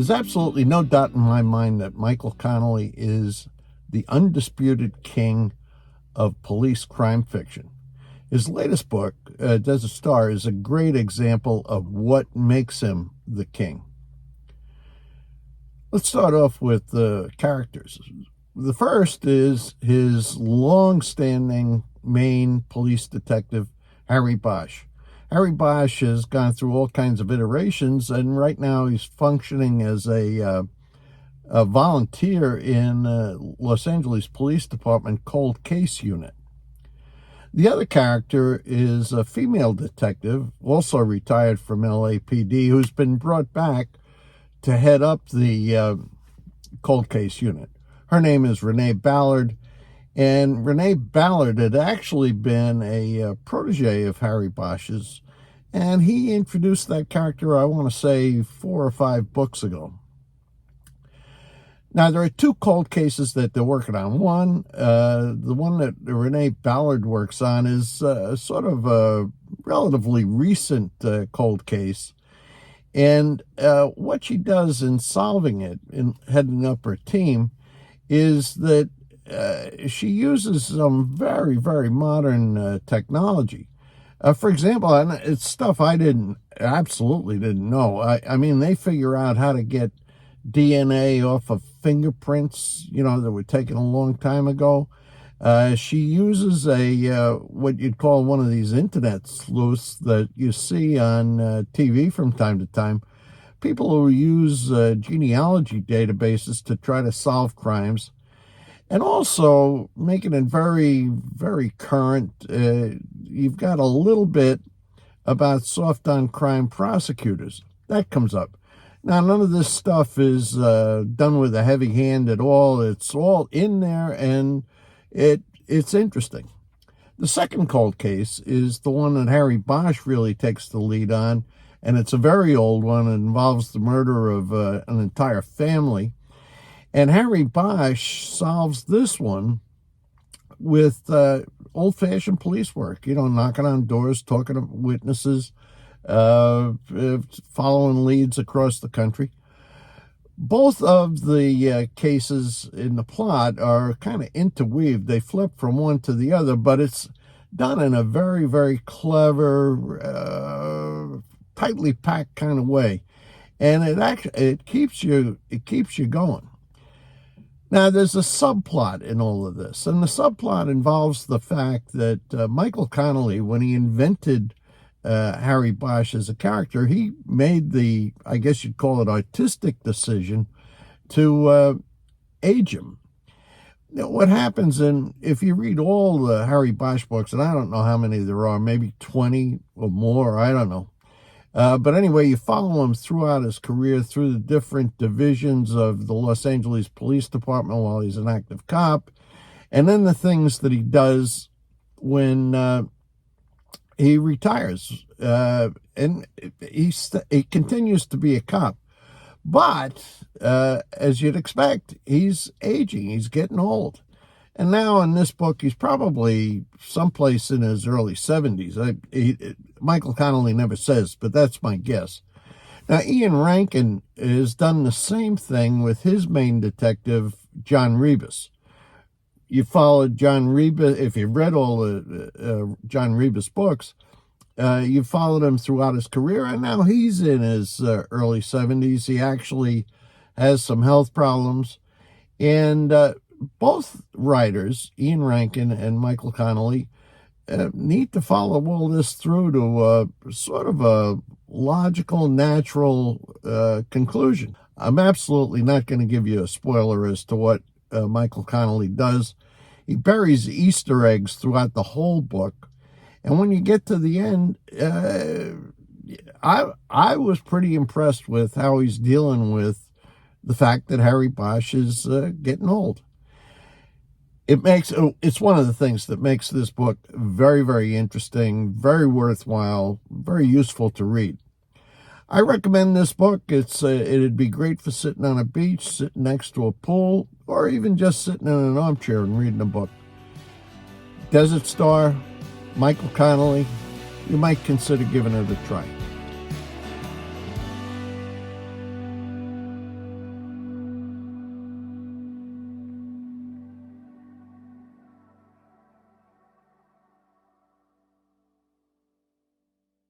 There's absolutely no doubt in my mind that Michael Connelly is the undisputed king of police crime fiction. His latest book, Desert Star, is a great example of what makes him the king. Let's start off with the characters. The first is his long-standing main police detective, Harry Bosch. Harry Bosch has gone through all kinds of iterations, and right now he's functioning as a volunteer in Los Angeles Police Department Cold Case Unit. The other character is a female detective, also retired from LAPD, who's been brought back to head up the Cold Case Unit. Her name is Renee Ballard, and Renee Ballard had actually been a protege of Harry Bosch's, and he introduced that character, I want to say, 4 or 5 books ago. Now, there are 2 cold cases that they're working on. One, the one that Renee Ballard works on is sort of a relatively recent cold case. And what she does in solving it, in heading up her team, is that she uses some very, very modern technology. For example, and it's stuff I absolutely didn't know. I mean, they figure out how to get DNA off of fingerprints, that were taken a long time ago. She uses what you'd call one of these internet sleuths that you see on TV from time to time. People who use genealogy databases to try to solve crimes, and also making it very, very current. You've got a little bit about soft-on-crime prosecutors. That comes up. Now, none of this stuff is done with a heavy hand at all. It's all in there, and it's interesting. The second cold case is the one that Harry Bosch really takes the lead on, and it's a very old one. It involves the murder of an entire family. And Harry Bosch solves this one with old-fashioned police work, knocking on doors, talking to witnesses, following leads across the country. Both of the cases in the plot are kind of interweaved. They flip from one to the other, but it's done in a very, very clever, tightly packed kind of way, and it keeps you going. Now, there's a subplot in all of this, and the subplot involves the fact that Michael Connelly, when he invented Harry Bosch as a character, he made the, I guess you'd call it, artistic decision to age him. Now, what happens, if you read all the Harry Bosch books, and I don't know how many there are, maybe 20 or more, I don't know. But anyway, you follow him throughout his career, through the different divisions of the Los Angeles Police Department while he's an active cop, and then the things that he does when he retires. And he continues to be a cop. But, as you'd expect, he's aging. He's getting old. And now in this book, he's probably someplace in his early 70s. Michael Connelly never says, but that's my guess. Now, Ian Rankin has done the same thing with his main detective, John Rebus. You followed John Rebus, if you've read all the John Rebus books, you followed him throughout his career, and now he's in his early 70s. He actually has some health problems. And both writers, Ian Rankin and Michael Connelly, need to follow all this through to sort of a logical, natural conclusion. I'm absolutely not going to give you a spoiler as to what Michael Connelly does. He buries Easter eggs throughout the whole book. And when you get to the end, I was pretty impressed with how he's dealing with the fact that Harry Bosch is getting old. It's one of the things that makes this book very, very interesting, very worthwhile, very useful to read. I recommend this book. It'd be great for sitting on a beach, sitting next to a pool, or even just sitting in an armchair and reading a book. Desert Star, Michael Connelly. You might consider giving it a try.